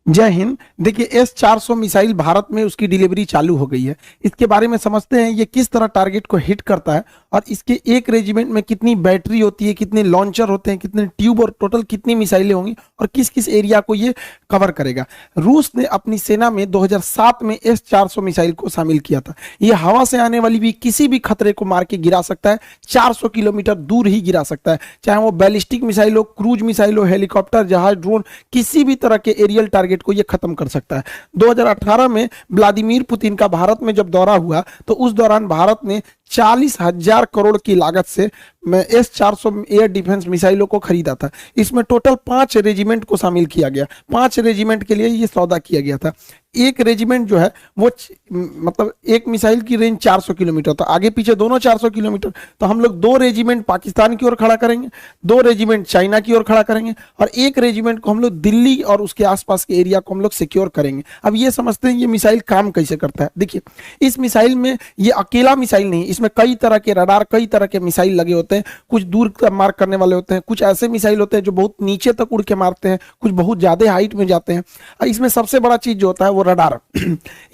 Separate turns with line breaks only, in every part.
जय हिंद। देखिए S-400 missile Bharat में उसकी डिलीवरी चालू हो गई है। इसके बारे में समझते हैं ये किस तरह टारगेट को हिट करता है और इसके एक रेजिमेंट में कितनी बैटरी होती है, कितने लॉन्चर होते हैं, कितने ट्यूब और टोटल कितनी मिसाइलें होंगी और किस किस एरिया को ये कवर करेगा। रूस ने अपनी सेना में 2007 में S-400 मिसाइल को शामिल किया था। ये हवा से आने वाली भी किसी भी खतरे को मार के गिरा सकता है, 400 किलोमीटर दूर ही गिरा सकता है, चाहे वो बैलिस्टिक मिसाइल हो, क्रूज मिसाइल हो, हेलीकॉप्टर, जहाज, ड्रोन, किसी भी तरह के एरियल टारगेट को ये खत्म कर सकता है। 2018 में व्लादिमीर पुतिन का भारत में जब दौरा हुआ तो उस दौरान भारत ने 40,000 करोड़ की लागत से S-400 एयर डिफेंस मिसाइलों को खरीदा था। इसमें टोटल 5 रेजिमेंट को शामिल किया गया। 5 रेजिमेंट के लिए ये सौदा किया गया था। एक रेजिमेंट जो है वो मतलब एक मिसाइल की रेंज 400 किलोमीटर, तो आगे पीछे दोनों 400 किलोमीटर, तो हम लोग 2 रेजिमेंट पाकिस्तान की ओर खड़ा करेंगे, 2 रेजिमेंट चाइना की ओर खड़ा करेंगे और एक रेजिमेंट को हम लोग दिल्ली और उसके आसपास के एरिया को हम लोग सिक्योर करेंगे। अब ये समझते हैं ये मिसाइल काम कैसे करता है। देखिए, इस मिसाइल में ये अकेला मिसाइल नहीं, इसमें कई तरह के रडार, कई तरह के मिसाइल लगे होते हैं। कुछ दूर मार करने वाले होते हैं, कुछ ऐसे मिसाइल होते हैं जो बहुत नीचे तक उड़ के मारते हैं, कुछ बहुत ज्यादा हाइट में जाते हैं। इसमें सबसे बड़ा चीज जो होता है वो रडार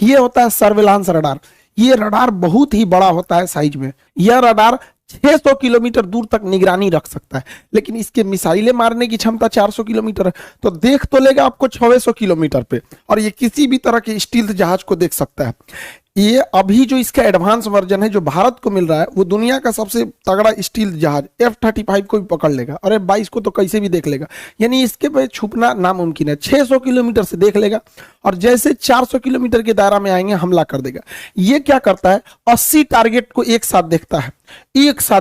ये होता है सर्विलांस रडार। ये रडार बहुत ही बड़ा होता है साइज में। यह रडार 600 किलोमीटर दूर तक निगरानी रख सकता है, लेकिन इसके मिसाइलें मारने की क्षमता 400 किलोमीटर है, तो देख तो लेगा आपको 600 किलोमीटर पे, और ये किसी भी तरह के स्टील्थ जहाज को देख सकता है। ये अभी जो इसका एडवांस वर्जन है जो भारत को मिल रहा है वो दुनिया का सबसे तगड़ा स्टील्थ जहाज F-35 को भी पकड़ लेगा और F-22 को तो कैसे भी देख लेगा, यानी इसके पे छुपना नामुमकिन है। 600 किलोमीटर से देख लेगा और जैसे 400 किलोमीटर के दायरा में आएंगे हमला कर देगा। ये क्या करता है, 80 टारगेट को एक साथ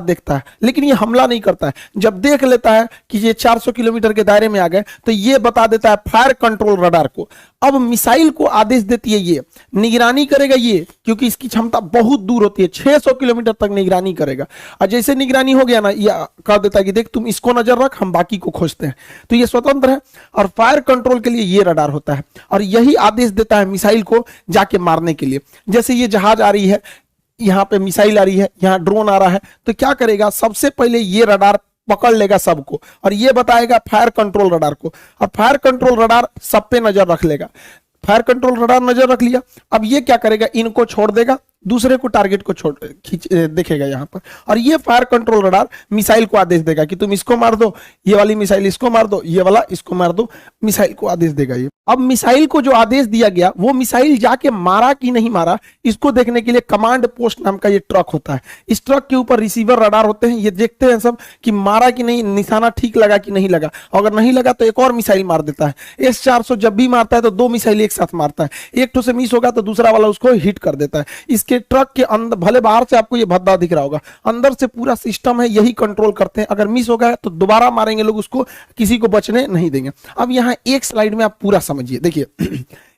देखता है, लेकिन ये हमला नहीं करता है। जब देख लेता है कि ये 400 किलोमीटर के दायरे में आ गए तो ये बता देता है फायर कंट्रोल रडार को। अब मिसाइल को आदेश देती है, ये निगरानी करेगा ये, क्योंकि इसकी क्षमता बहुत दूर होती है, 600 किलोमीटर तक निगरानी करेगा। और जैसे निगरानी हो गया ना, ये कह देता है कि देख तुम इसको नजर रख, हम बाकी को खोजते हैं। तो ये स्वतंत्र है और फायर कंट्रोल के लिए ये रडार होता है और यही आदेश देता है मिसाइल को जाके मारने के लिए। जैसे ये जहाज आ रही है, यहाँ पे मिसाइल आ रही है, यहाँ ड्रोन आ रहा है, तो क्या करेगा, सबसे पहले ये रडार पकड़ लेगा सबको और ये बताएगा फायर कंट्रोल रडार को, और फायर कंट्रोल रडार सब पे नजर रख लेगा। फायर कंट्रोल रडार नजर रख लिया, अब ये क्या करेगा, इनको छोड़ देगा, दूसरे को टारगेट को छोड़ देखेगा यहाँ पर, और ये फायर कंट्रोल रडार मिसाइल को आदेश देगा कि तुम इसको मार दो, ये वाली मिसाइल इसको मार दो, ये वाला इसको मार दो, मिसाइल को आदेश देगा ये। अब मिसाइल को जो आदेश दिया गया वो मिसाइल जाके मारा कि नहीं मारा, इसको देखने के लिए कमांड पोस्ट नाम का ये ट्रक होता है। इस ट्रक के ऊपर रिसीवर रडार होते हैं, ये देखते हैं सब कि मारा कि नहीं, निशाना ठीक लगा कि नहीं लगा। अगर नहीं लगा तो एक और मिसाइल मार देता है। S-400 जब भी मारता है तो 2 मिसाइल एक साथ मारता है, एक तो से मिस होगा तो दूसरा वाला उसको हिट कर देता है। इसके ट्रक के अंदर, भले बाहर से आपको ये भद्दा दिख रहा होगा, अंदर से पूरा सिस्टम है, यही कंट्रोल करते हैं। अगर मिस हो गया तो दोबारा मारेंगे लोग उसको, किसी को बचने नहीं देंगे। अब यहाँ एक स्लाइड में आप पूरा समझिए। देखिए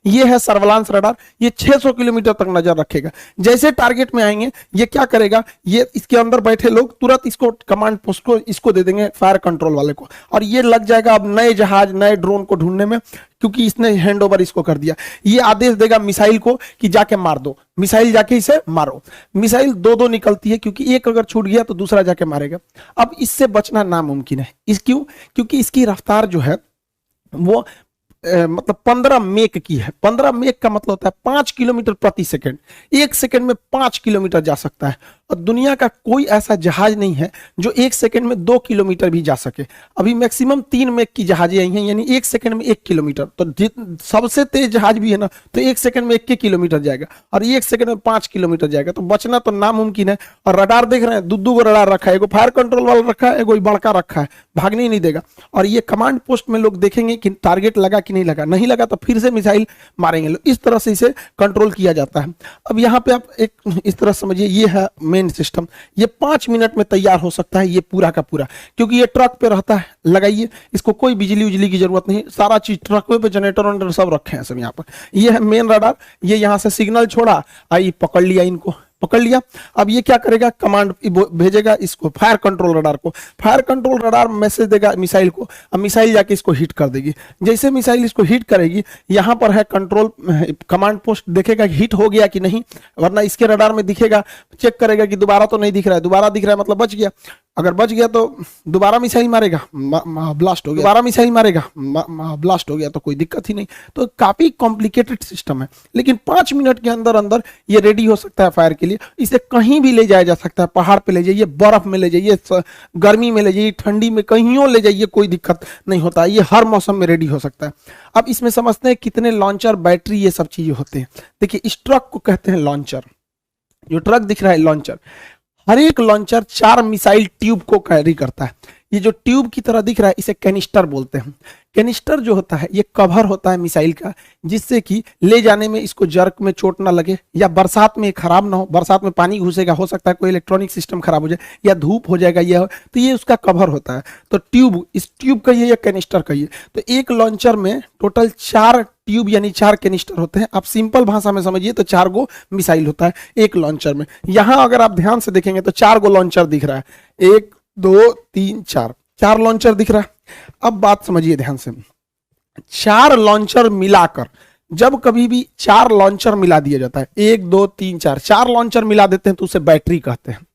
ये है सर्विलांस रडार, ये 600 किलोमीटर तक नजर रखेगा। जैसे टारगेट में आएंगे ये क्या करेगा, ये इसके अंदर बैठे लोग तुरंत इसको कमांड पोस्ट को इसको दे देंगे, फायर कंट्रोल वाले को, और ये लग जाएगा अब नए जहाज, नए ड्रोन को ढूंढने में, क्योंकि इसने हैंड ओवर इसको कर दिया। ये आदेश देगा मिसाइल को कि जाके मार दो, मिसाइल जाके इसे मारो। मिसाइल 2-2 निकलती है, क्योंकि एक अगर छूट गया तो दूसरा जाके मारेगा। अब इससे बचना नामुमकिन है। क्यों? क्योंकि इसकी रफ्तार जो है वो मतलब 15 मेक की है। 15 मेक का मतलब होता है 5 किलोमीटर प्रति सेकंड। 1 सेकंड में 5 किलोमीटर जा सकता है, और दुनिया का कोई ऐसा जहाज नहीं है जो 1 सेकंड में 2 किलोमीटर भी जा सके। अभी मैक्सिमम 3 मेक की जहाजें आई हैं, यानी 1 सेकंड में 1 किलोमीटर। तो सबसे तेज जहाज भी है ना, तो 1 सेकंड में 1 किलोमीटर जाएगा, और 1 सेकंड में 5 किलोमीटर जाएगा। तो बचना तो नामुमकिन है। और रडार देख रहे हैं, 2-2 रडार रखा है, एगो फायर कंट्रोल वाला रखा है, एगो बड़का रखा है, भागने ही नहीं देगा। और ये कमांड पोस्ट में लोग देखेंगे कि टारगेट लगा कि नहीं लगा, नहीं लगा तो फिर से मिसाइल मारेंगे लोग। इस तरह से इसे कंट्रोल किया जाता है। अब यहाँ पे आप एक इस तरह समझिए, ये है मेन सिस्टम। ये 5 मिनट में तैयार हो सकता है, ये पूरा का पूरा, क्योंकि ये ट्रक पे रहता है। लगाइए, इसको कोई बिजली उजली की जरूरत नहीं, सारा चीज ट्रक पे, जनरेटर वनरेटर सब रखे हैं सब यहाँ पर। ये है मेन रडार, ये यहाँ से सिग्नल छोड़ा, आई पकड़ लिया, इनको पकड़ लिया। अब ये क्या करेगा, कमांड भेजेगा इसको फायर कंट्रोल रडार को, फायर कंट्रोल रडार मैसेज देगा मिसाइल को, अब मिसाइल जाके इसको हिट कर देगी। जैसे मिसाइल इसको हिट करेगी, यहाँ पर है कंट्रोल कमांड पोस्ट, देखेगा कि हिट हो गया कि नहीं, वरना इसके रडार में दिखेगा, चेक करेगा कि दोबारा तो नहीं दिख रहा है, दोबारा दिख रहा है मतलब बच गया, अगर बच गया तो दोबारा मिसाइल मारेगा, ब्लास्ट हो गया, दोबारा मिसाइल मारेगा, ब्लास्ट हो गया, तो कोई दिक्कत ही नहीं। तो काफी कॉम्प्लिकेटेड सिस्टम है, लेकिन 5 मिनट के अंदर अंदर ये रेडी हो सकता है फायर के लिए। इसे कहीं भी ले जाया जा सकता है, पहाड़ पे ले जाइए, बर्फ में ले जाइए, गर्मी में ले जाइए, ठंडी में, कहीं ले जाइए, कोई दिक्कत नहीं होता, ये हर मौसम में रेडी हो सकता है। अब इसमें समझते हैं कितने लॉन्चर, बैटरी, ये सब चीजें होते हैं। देखिए इस ट्रक को कहते हैं लॉन्चर, जो ट्रक दिख रहा है लॉन्चर, हर एक लॉन्चर 4 मिसाइल ट्यूब को कैरी करता है। ये जो ट्यूब की तरह दिख रहा है इसे कैनिस्टर बोलते हैं। कैनिस्टर जो होता है ये कवर होता है मिसाइल का, जिससे कि ले जाने में इसको जर्क में चोट ना लगे, या बरसात में खराब ना हो, बरसात में पानी घुसेगा, हो सकता है कोई इलेक्ट्रॉनिक सिस्टम खराब हो जाए, या धूप हो जाएगा, ये तो ये उसका कवर होता है। तो ट्यूब, इस ट्यूब कहिए या कैनिस्टर कहिए। तो एक लॉन्चर में टोटल 4 ट्यूब यानी 4 कैनिस्टर होते हैं। आप सिंपल भाषा में समझिए तो 4 गो मिसाइल होता है एक लॉन्चर में। यहां अगर आप ध्यान से देखेंगे तो 4 गो लॉन्चर दिख रहा है, 1 2 3 4 लॉन्चर दिख रहा है। अब बात समझिए ध्यान से, 4 लॉन्चर मिलाकर, जब कभी भी 4 लॉन्चर मिला दिया जाता है, 1 2 3 4 लॉन्चर मिला देते हैं तो उसे बैटरी कहते हैं।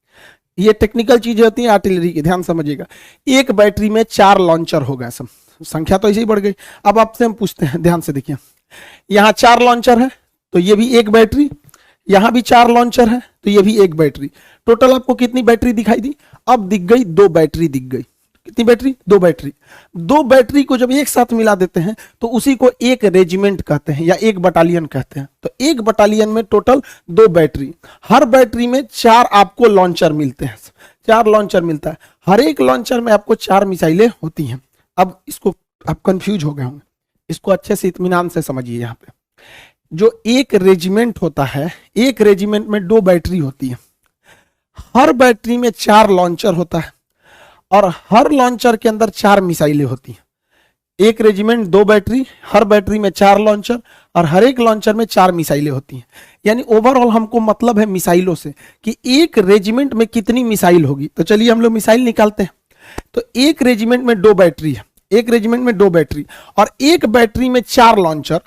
ये टेक्निकल चीजें होती हैं आर्टिलरी की, ध्यान समझिएगा। एक बैटरी में 4 लॉन्चर हो गए, सब संख्या तो ऐसे ही बढ़ गई। अब आपसे हम पूछते हैं, ध्यान से देखिए, यहां 4 लॉन्चर है तो ये भी एक बैटरी, यहां भी 4 लॉन्चर है तो ये भी एक बैटरी। टोटल आपको कितनी बैटरी दिखाई दी? अब दिख गई 2 बैटरी दिख गई। कितनी बैटरी? 2 बैटरी। 2 बैटरी को जब एक साथ मिला देते हैं तो उसी को एक रेजिमेंट कहते हैं या एक बटालियन कहते हैं। तो एक बटालियन में टोटल 2 बैटरी, हर बैटरी में 4 आपको लॉन्चर मिलते हैं, 4 लॉन्चर मिलता है। हर एक लॉन्चर में आपको 4 मिसाइलें होती हैं। अब इसको आप कंफ्यूज हो गए होंगे, इसको अच्छे से इत्मीनान से समझिए। यहाँ पे जो एक रेजिमेंट होता है, एक रेजिमेंट में 2 बैटरी होती है, हर बैटरी में 4 लॉन्चर होता है और हर लॉन्चर के अंदर 4 मिसाइलें होती हैं। एक रेजिमेंट 2 बैटरी, हर बैटरी में 4 लॉन्चर और हर एक लॉन्चर में 4 मिसाइलें होती हैं। यानी ओवरऑल हमको मतलब है मिसाइलों से कि एक रेजिमेंट में कितनी मिसाइल होगी। तो चलिए हम लोग मिसाइल निकालते हैं। तो एक रेजिमेंट में 2 बैटरी है, एक रेजिमेंट में 2 बैटरी और एक बैटरी में 4 लॉन्चर,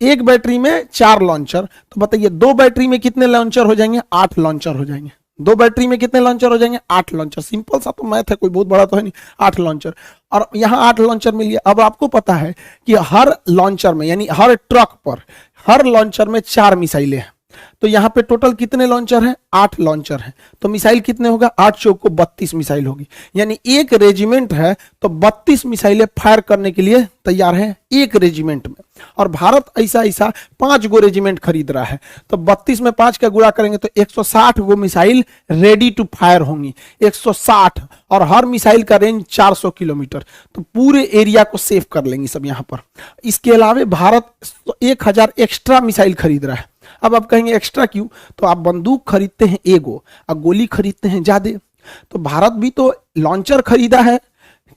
एक बैटरी में 4 लॉन्चर। तो बताइए 2 बैटरी में कितने लॉन्चर हो जाएंगे? 8 लॉन्चर हो जाएंगे। 2 बैटरी में कितने लॉन्चर हो जाएंगे? 8 लॉन्चर। सिंपल सा तो मैथ है, कोई बहुत बड़ा तो है नहीं। 8 लॉन्चर और यहाँ 8 लॉन्चर मिल गया। अब आपको पता है कि हर लॉन्चर में यानी हर ट्रक पर, हर लॉन्चर में 4 मिसाइलें हैं। तो यहाँ पे टोटल कितने लॉन्चर हैं? 8 लॉन्चर हैं। तो मिसाइल कितने होगा? 8 चौक को 32 मिसाइल होगी। यानी एक रेजिमेंट है तो 32 मिसाइलें फायर करने के लिए तैयार हैं एक रेजिमेंट में। और भारत ऐसा 5 गो रेजिमेंट खरीद रहा है, तो 32 में 5 का गुणा करेंगे तो 160 गो मिसाइल रेडी टू फायर होंगी। 160 और हर मिसाइल का रेंज 400 किलोमीटर, तो पूरे एरिया को सेव कर लेंगे सब यहाँ पर। इसके अलावा भारत 1000 एक्स्ट्रा मिसाइल खरीद रहा है। अब आप कहेंगे एक्स्ट्रा क्यों? तो आप बंदूक खरीदते हैं एगो और गोली खरीदते हैं ज्यादा, तो भारत भी तो लॉन्चर खरीदा है।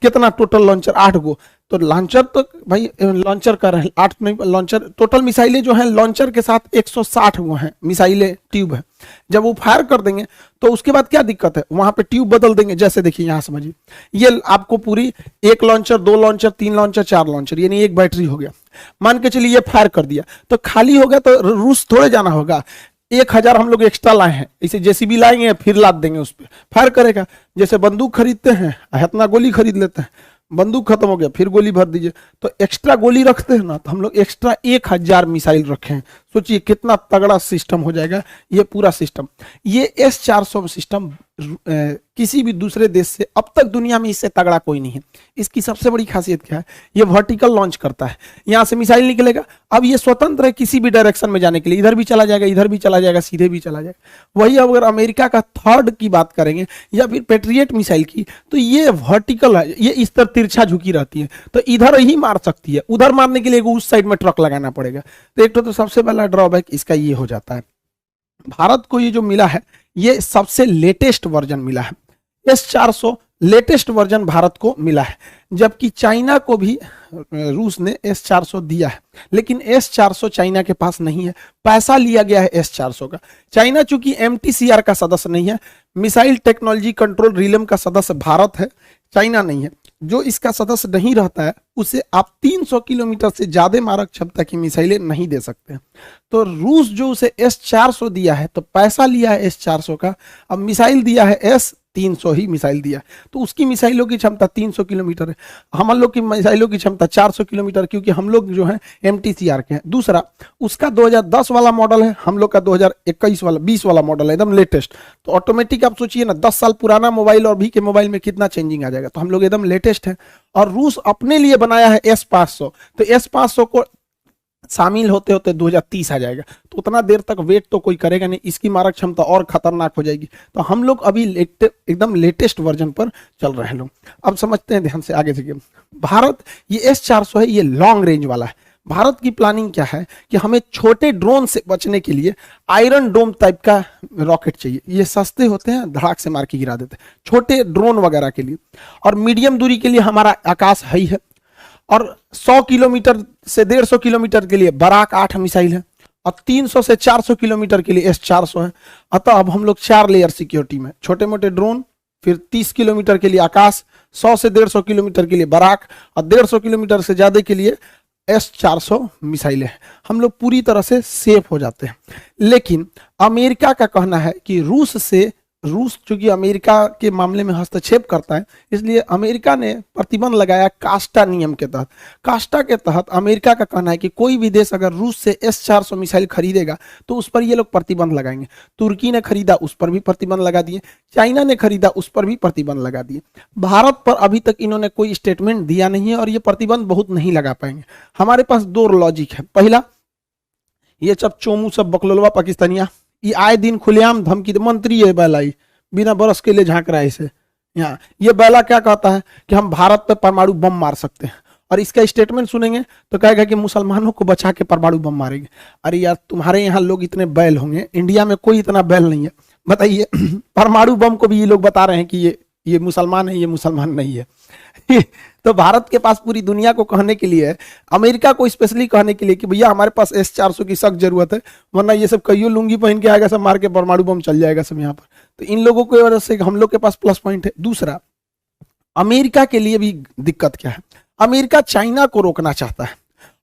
कितना टोटल लॉन्चर? 8 गो। तो लॉन्चर तो भाई लॉन्चर कर रहे हैं 8 नहीं, लॉन्चर टोटल मिसाइलें जो हैं लॉन्चर के साथ 160 वो हैं मिसाइलें, ट्यूब है। जब वो फायर कर देंगे तो उसके बाद क्या दिक्कत है? वहां पे ट्यूब बदल देंगे। जैसे देखिए यहाँ समझिए, ये आपको पूरी 1 लॉन्चर, 2 लॉन्चर, 3 लॉन्चर, 4 लॉन्चर, यानी एक बैटरी हो गया। मान के चलिए ये फायर कर दिया तो खाली हो गया तो रूस थोड़े जाना होगा। 1000 हम लोग एक्स्ट्रा लाए हैं, इसे जेसीबी लाएंगे फिर लाद देंगे, उस पर फायर करेगा। जैसे बंदूक खरीदते हैं, इतना गोली खरीद लेते हैं, बंदूक खत्म हो गया फिर गोली भर दीजिए, तो एक्स्ट्रा गोली रखते हैं ना, तो हम लोग एक्स्ट्रा 1000 मिसाइल रखे हैं। सोचिए कितना तगड़ा सिस्टम हो जाएगा ये पूरा सिस्टम। ये S-400 सिस्टम किसी भी दूसरे देश से अब तक दुनिया में इससे तगड़ा कोई नहीं है। इसकी सबसे बड़ी खासियत क्या है? ये वर्टिकल लॉन्च करता है, यहां से मिसाइल निकलेगा। अब ये स्वतंत्र है किसी भी डायरेक्शन में जाने के लिए, इधर भी चला जाएगा, इधर भी चला जाएगा, सीधे भी चला जाएगा। वही अगर अमेरिका का थर्ड की बात करेंगे या फिर पेट्रियट मिसाइल की, तो ये वर्टिकल है, ये इस तरह तिरछा झुकी रहती है, तो इधर ही मार सकती है। उधर मारने के लिए उस साइड में ट्रक लगाना पड़ेगा। तो एक तो सबसे पहला ड्रॉबैक इसका ये हो जाता है। भारत को ये जो मिला है ये सबसे लेटेस्ट वर्जन मिला है। S-400 लेटेस्ट वर्जन भारत को मिला है, जबकि चाइना को भी रूस ने S-400 दिया है, लेकिन S-400 चाइना के पास नहीं है। पैसा लिया गया है S-400 का। चाइना चूंकि MTCR का सदस्य नहीं है, मिसाइल टेक्नोलॉजी कंट्रोल रिलेम का सदस्य भारत है, चाइना नहीं है। जो इसका सदस्य नहीं रहता है उसे आप 300 किलोमीटर से ज्यादा मारक क्षमता की मिसाइलें नहीं दे सकते हैं। तो रूस जो उसे S-400 दिया है, तो पैसा लिया है S-400 का, अब मिसाइल दिया है S-300 ही मिसाइल दिया है, तो उसकी मिसाइलों की क्षमता 300 किलोमीटर है, हम लोग की मिसाइलों की क्षमता 400 किलोमीटर, क्योंकि हम लोग जो है MTCR के हैं। दूसरा, उसका 2010 वाला मॉडल है, हम लोग का 2021 वाला 20 वाला मॉडल है, एकदम लेटेस्ट। तो ऑटोमेटिक आप सोचिए ना, 10 साल पुराना मोबाइल और अभी के मोबाइल में कितना चेंजिंग आ जाएगा। तो हम लोग एकदम लेटेस्ट है। और रूस अपने लिए बनाया है S-500, तो S-500 को शामिल होते होते 2030 आ जाएगा। तो उतना देर तक वेट तो कोई करेगा नहीं, इसकी मारक क्षमता और खतरनाक हो जाएगी। तो हम लोग अभी एकदम लेटेस्ट वर्जन पर चल रहे हैं लोग। अब समझते हैं ध्यान से आगे से। भारत ये S-400 है, ये लॉन्ग रेंज वाला है। भारत की प्लानिंग क्या है कि हमें छोटे ड्रोन से बचने के लिए आयरन डोम टाइप का रॉकेट चाहिए। ये सस्ते होते हैं, धड़ाक से मार के गिरा देते हैं, छोटे ड्रोन वगैरह के लिए। और मीडियम दूरी के लिए हमारा आकाश है ही है, और 100 किलोमीटर से 150 किलोमीटर के लिए बराक 8 मिसाइल है, और 300 से 400 किलोमीटर के लिए S-400 है। अतः अब हम लोग 4 लेयर सिक्योरिटी में, छोटे मोटे ड्रोन, फिर 30 किलोमीटर के लिए आकाश, 100 से 150 किलोमीटर के लिए बराक, और 150 किलोमीटर से ज्यादा के लिए S-400 मिसाइलें हैं। हम लोग पूरी तरह से सेफ हो जाते हैं। लेकिन अमेरिका का कहना है कि रूस चूंकि अमेरिका के मामले में हस्तक्षेप करता है, इसलिए अमेरिका ने प्रतिबंध लगाया कास्टा नियम के तहत। कास्टा के तहत अमेरिका का कहना है कि कोई भी देश अगर रूस से S-400 मिसाइल खरीदेगा तो उस पर ये लोग प्रतिबंध लगाएंगे। तुर्की ने खरीदा, उस पर भी प्रतिबंध लगा दिए। चाइना ने खरीदा, उस पर भी प्रतिबंध लगा दिए। भारत पर अभी तक इन्होंने कोई स्टेटमेंट दिया नहीं है, और ये प्रतिबंध बहुत नहीं लगा पाएंगे। हमारे पास 2 लॉजिक है। पहला, ये सब चोमू सब बकलोलवा पाकिस्तानिया, ये आए दिन खुलेआम धमकी, मंत्री है बैलाई, बिना बरस के लिए झांक रहा है इसे यहाँ। ये बैला क्या कहता है कि हम भारत पे परमाणु बम मार सकते हैं, और इसका स्टेटमेंट सुनेंगे तो कहेगा कि मुसलमानों को बचा के परमाणु बम मारेंगे। अरे यार, तुम्हारे यहाँ लोग इतने बैल होंगे, इंडिया में कोई इतना बैल नहीं है, बताइए। परमाणु बम को भी ये लोग बता रहे हैं कि ये मुसलमान है, ये मुसलमान नहीं है। तो भारत के पास पूरी दुनिया को कहने के लिए, अमेरिका को स्पेशली कहने के लिए कि भैया हमारे पास S-400 की सख्त जरूरत है, वरना ये सब कईयों लुंगी पहन के आएगा, सब मार के परमाणु बम चल जाएगा सब यहाँ पर। तो इन लोगों की वजह से हम लोग के पास प्लस पॉइंट है। दूसरा, अमेरिका के लिए भी दिक्कत क्या है, अमेरिका चाइना को रोकना चाहता है,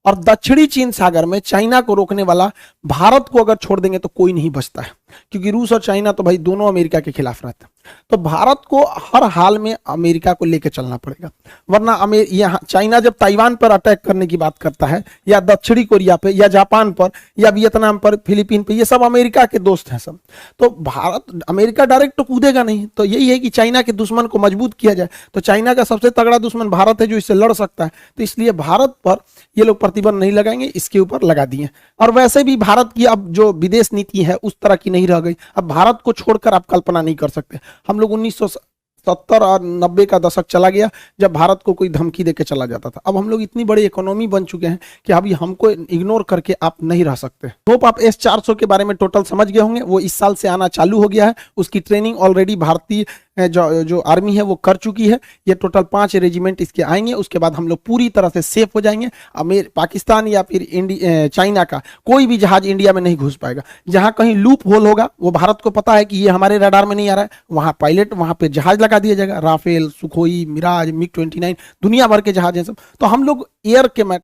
और दक्षिणी चीन सागर में चाइना को रोकने वाला भारत को अगर छोड़ देंगे तो कोई नहीं बचता है, क्योंकि रूस और चाइना तो भाई दोनों अमेरिका के खिलाफ रहते हैं। तो भारत को हर हाल में अमेरिका को लेकर चलना पड़ेगा, वरना यहाँ चाइना जब ताइवान पर अटैक करने की बात करता है, या दक्षिणी कोरिया पे, या जापान पर, या वियतनाम पर, फिलीपीन पे, ये सब अमेरिका के दोस्त हैं सब। तो भारत, अमेरिका डायरेक्ट तो कूदेगा नहीं। तो यही है कि चाइना के दुश्मन को मजबूत किया जाए। तो चाइना का सबसे तगड़ा दुश्मन भारत है, जो इससे लड़ सकता है। तो इसलिए भारत पर ये लोग प्रतिबंध नहीं लगाएंगे, इसके ऊपर लगा दिए। और वैसे भी भारत की अब जो विदेश नीति है उस तरह की नहीं रह गई। अब भारत को छोड़कर आप कल्पना नहीं कर सकते। हम लोग 1970 और 90 का दशक चला गया जब भारत को कोई धमकी देके चला जाता था। अब हम लोग इतनी बड़ी इकोनॉमी बन चुके हैं कि अभी हमको इग्नोर करके आप नहीं रह सकते। होप आप S-400 के बारे में टोटल समझ गए होंगे। वो इस साल से आना चालू हो गया है, उसकी ट्रेनिंग ऑलरेडी भारतीय जो आर्मी है वो कर चुकी है। ये टोटल 5 रेजिमेंट इसके आएंगे, उसके बाद हम लोग पूरी तरह से सेफ हो जाएंगे। पाकिस्तान या फिर चाइना का कोई भी जहाज इंडिया में नहीं घुस पाएगा। जहां कहीं लूप होल होगा, वो भारत को पता है कि ये हमारे रडार में नहीं आ रहा है, वहां पायलट, वहां पे जहाज लगा दिया जाएगा। राफेल, सुखोई, मिराज, MiG-29, दुनिया भर के जहाज हैं सब। तो हम लोग एयर के